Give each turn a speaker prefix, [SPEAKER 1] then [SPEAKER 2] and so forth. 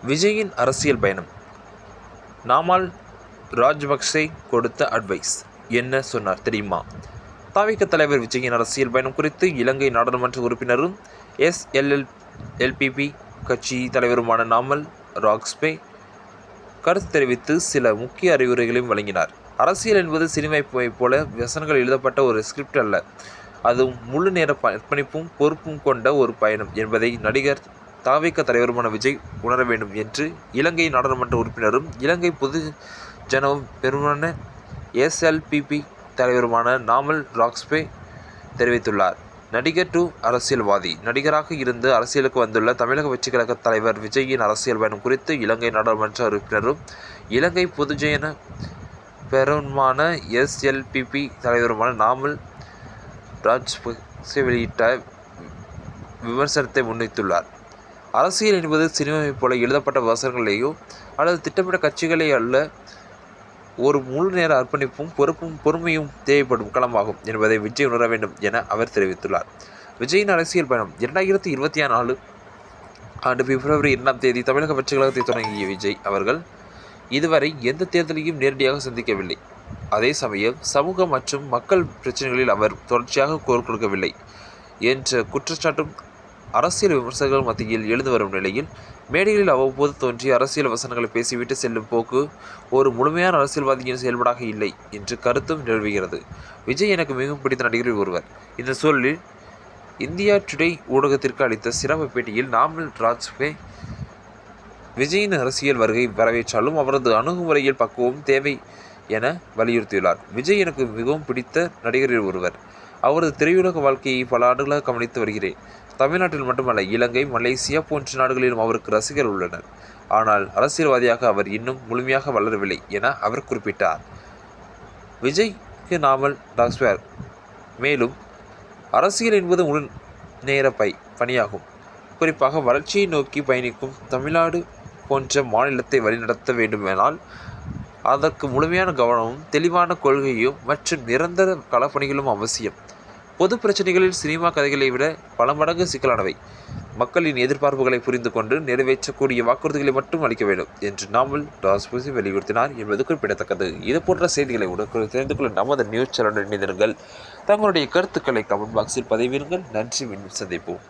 [SPEAKER 1] விஜயின் அரசியல் பயணம். நாமல் ராஜபக்சே கொடுத்த அட்வைஸ் என்ன சொன்னார் தெரியுமா? தவிக தலைவர் விஜயின் அரசியல் பயணம் குறித்து இலங்கை நாடாளுமன்ற உறுப்பினரும் எஸ்எல்எல்பிபி கட்சி தலைவருமான நாமல் ராஜபக்சே கருத்து தெரிவித்து சில முக்கிய அறிவுரைகளையும் வழங்கினார். அரசியல் என்பது சினிமாவை போல வசனங்கள் எழுதப்பட்ட ஒரு ஸ்கிரிப்ட் அல்ல, அது முழு நேர அர்ப்பணிப்பும் பொறுப்பும் கொண்ட ஒரு பயணம் என்பதை நடிகர் தவிக தலைவருமான விஜய் உணர வேண்டும் என்று இலங்கை நாடாளுமன்ற உறுப்பினரும் இலங்கை பொதுஜன பெரும்பாலான எஸ்எல்பிபி தலைவருமான நாமல் ராஜபக்சே தெரிவித்துள்ளார். நடிகர் டு அரசியல்வாதி. நடிகராக இருந்து அரசியலுக்கு வந்துள்ள தமிழக வெற்றிக் கழக தலைவர் விஜயின் அரசியல் பயணம் குறித்து இலங்கை நாடாளுமன்ற உறுப்பினரும் இலங்கை பொதுஜன பெரும்பாலான எஸ்எல்பிபி தலைவருமான நாமல் ராஜபக்சே வெளியிட்ட விமர்சனத்தை முன்வைத்துள்ளார். அரசியல் என்பது சினிமாவை போல எழுதப்பட்ட வசனங்களையோ அல்லது திட்டமிட்ட கட்சிகளே அல்ல, ஒரு முழு நேர அர்ப்பணிப்பும் பொறுப்பும் பொறுமையும் தேவைப்படும் களமாகும் என்பதை விஜய் உணர வேண்டும் என அவர் தெரிவித்துள்ளார். விஜயின் அரசியல் பயணம். 2024 ஆண்டு பிப்ரவரி 2 தமிழக வெற்றிக் கழகத்தை தொடங்கிய விஜய் அவர்கள் இதுவரை எந்த தேர்தலையும் நேரடியாக சந்திக்கவில்லை. அதே சமயம் சமூக மற்றும் மக்கள் பிரச்சனைகளில் அவர் தொடர்ச்சியாக குரல் கொடுக்கவில்லை என்ற குற்றச்சாட்டும் அரசியல் விமர்சகர்கள் மத்தியில் எழுந்து வரும் நிலையில், மேடைகளில் அவ்வப்போது தோன்றி அரசியல் வசனங்களை பேசிவிட்டு செல்லும் போக்கு ஒரு முழுமையான அரசியல்வாதியின் செயல்பாடாக இல்லை என்று கருத்தும் நிலவுகிறது. விஜய் எனக்கு மிகவும் பிடித்த நடிகரில் ஒருவர். இந்த சூழலில் இந்தியா டுடே ஊடகத்திற்கு அளித்த சிறப்பு பேட்டியில் நாமல் ராஜபக்சே விஜயின் அரசியல் வருகை வரவேற்றாலும் அவரது அணுகுமுறையில் பக்குவம் தேவை என வலியுறுத்தியுள்ளார். விஜய் எனக்கு மிகவும் பிடித்த நடிகரில் ஒருவர். அவரது திரையுலக வாழ்க்கையை பல ஆண்டுகளாக கவனித்து வருகிறேன். தமிழ்நாட்டில் மட்டுமல்ல, இலங்கை, மலேசியா போன்ற நாடுகளிலும் அவருக்கு ரசிகர்கள் உள்ளனர். ஆனால் அரசியல்வாதியாக அவர் இன்னும் முழுமையாக வளரவில்லை என அவர் குறிப்பிட்டார். விஜய்க்கு நாமல் ராஜபக்சே மேலும், அரசியல் என்பது முழு நேர பணியாகும். குறிப்பாக வளர்ச்சியை நோக்கி பயணிக்கும் தமிழ்நாடு போன்ற மாநிலத்தை வழிநடத்த வேண்டுமானால் அதற்கு முழுமையான கவனமும் தெளிவான கொள்கையும் மற்றும் நிரந்தர களப்பணிகளும் அவசியம். பொது பிரச்சனைகளில் சினிமா கதைகளை விட பல மடங்கு சிக்கலானவை. மக்களின் எதிர்பார்ப்புகளை புரிந்து கொண்டு நிறைவேற்றக்கூடிய வாக்குறுதிகளை மட்டும் அளிக்க வேண்டும் என்று நாமல் ராஜபக்சே வலியுறுத்தினார் என்பது குறிப்பிடத்தக்கது. இதுபோன்ற செய்திகளை உடனுக்குடன் தெரிந்து கொள்ள நமது நியூஸ் சேனலுடன் இணைந்திருங்கள். தங்களுடைய கருத்துக்களை கமெண்ட் பாக்ஸில் பதிவிடுங்கள். நன்றி, மீண்டும் சந்திப்போம்.